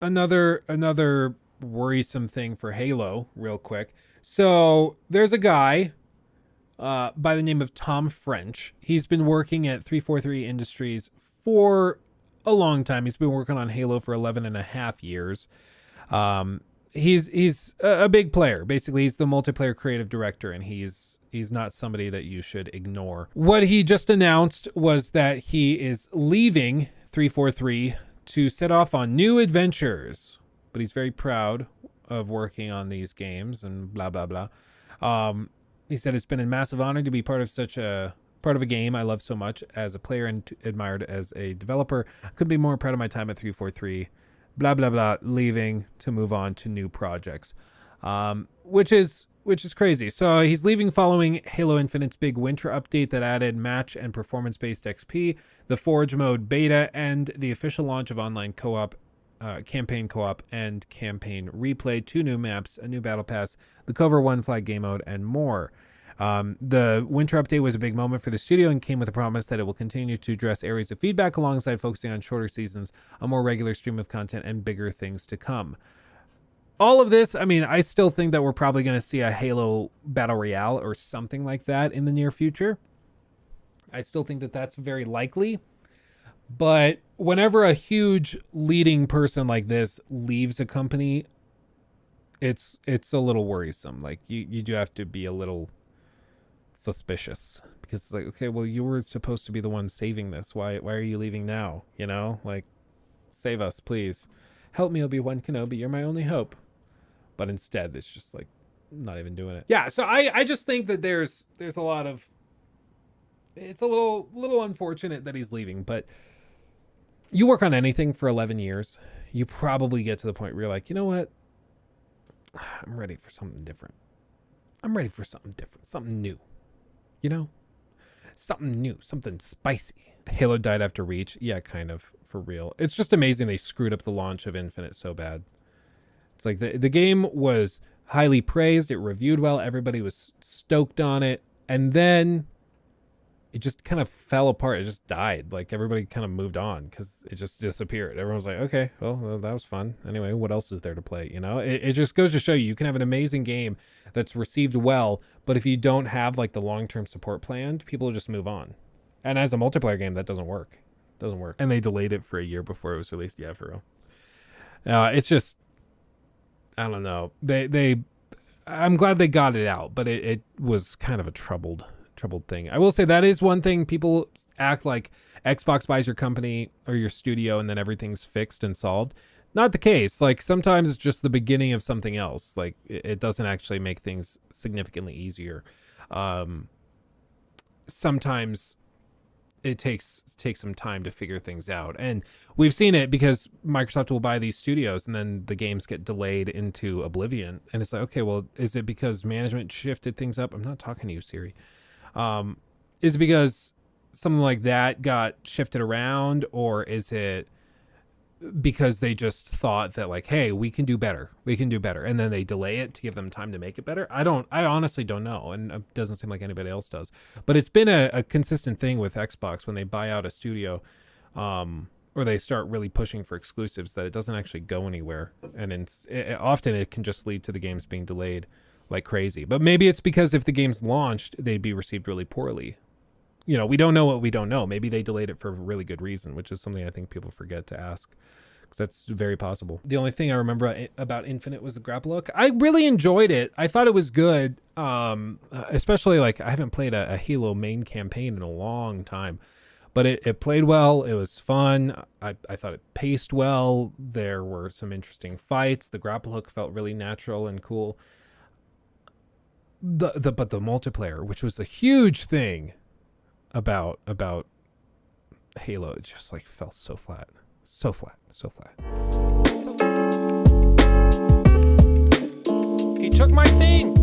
another worrisome thing for Halo, real quick. So there's a guy by the name of Tom French. He's been working at 343 Industries for a long time. He's been working on Halo for 11 and a half years. He's a big player. Basically, he's the multiplayer creative director, and he's not somebody that you should ignore. What he just announced was that he is leaving 343 to set off on new adventures, but he's very proud of working on these games and blah blah blah. He said it's been a massive honor to be part of a game I love so much as a player and admired as a developer. I couldn't be more proud of my time at 343. Blah blah blah. Leaving to move on to new projects, which is crazy. So he's leaving following Halo Infinite's big winter update that added match and performance-based XP, the Forge mode beta, and the official launch of online co-op, campaign co-op, and campaign replay, 2 new maps, a new battle pass, the Cover One flag game mode, and more. The winter update was a big moment for the studio and came with a promise that it will continue to address areas of feedback alongside focusing on shorter seasons, a more regular stream of content, and bigger things to come. All of this, I mean, I still think that we're probably going to see a Halo Battle Royale or something like that in the near future. I still think that that's very likely. But whenever a huge leading person like this leaves a company, it's a little worrisome. Like you do have to be a little suspicious, because it's like, okay, well, you were supposed to be the one saving this. Why are you leaving now? You know, like, save us, please. Help me, Obi-Wan Kenobi. You're my only hope. But instead, it's just like not even doing it. Yeah, so I just think that there's a lot of, it's a little unfortunate that he's leaving, but you work on anything for 11 years, you probably get to the point where you're like, you know what? I'm ready for something different. I'm ready for something different, something new. You know? Something new, something spicy. Halo died after Reach. Yeah, kind of, for real. It's just amazing they screwed up the launch of Infinite so bad. It's like the game was highly praised. It reviewed well. Everybody was stoked on it. And then it just kind of fell apart. It just died. Like, everybody kind of moved on because it just disappeared. Everyone was like, okay, well, that was fun. Anyway, what else is there to play? You know, it just goes to show you can have an amazing game that's received well, but if you don't have like the long-term support planned, people will just move on. And as a multiplayer game, that doesn't work. It doesn't work. And they delayed it for a year before it was released. Yeah, for real. It's just, I don't know. I'm glad they got it out, but it was kind of a troubled thing. I will say that is one thing. People act like Xbox buys your company or your studio and then everything's fixed and solved. Not the case. Like, sometimes it's just the beginning of something else. Like, it doesn't actually make things significantly easier. Sometimes it takes some time to figure things out, and we've seen it because Microsoft will buy these studios and then the games get delayed into oblivion, and it's like, okay, well, is it because management shifted things up? I'm not talking to you, Siri. Is it because something like that got shifted around, or is it because they just thought that, like, hey, we can do better, and then they delay it to give them time to make it better? I honestly don't know, and it doesn't seem like anybody else does. But it's been a consistent thing with Xbox when they buy out a studio, or they start really pushing for exclusives, that it doesn't actually go anywhere, and often it can just lead to the games being delayed like crazy. But maybe it's because if the game's launched, they'd be received really poorly. You know, we don't know what we don't know. Maybe they delayed it for a really good reason, which is something I think people forget to ask, because that's very possible. The only thing I remember about Infinite was the grapple hook. I really enjoyed it. I thought it was good. Especially, like, I haven't played a Halo main campaign in a long time, but it played well. It was fun. I thought it paced well. There were some interesting fights. The grapple hook felt really natural and cool. But the multiplayer, which was a huge thing about Halo, it just like fell so flat. He took my thing.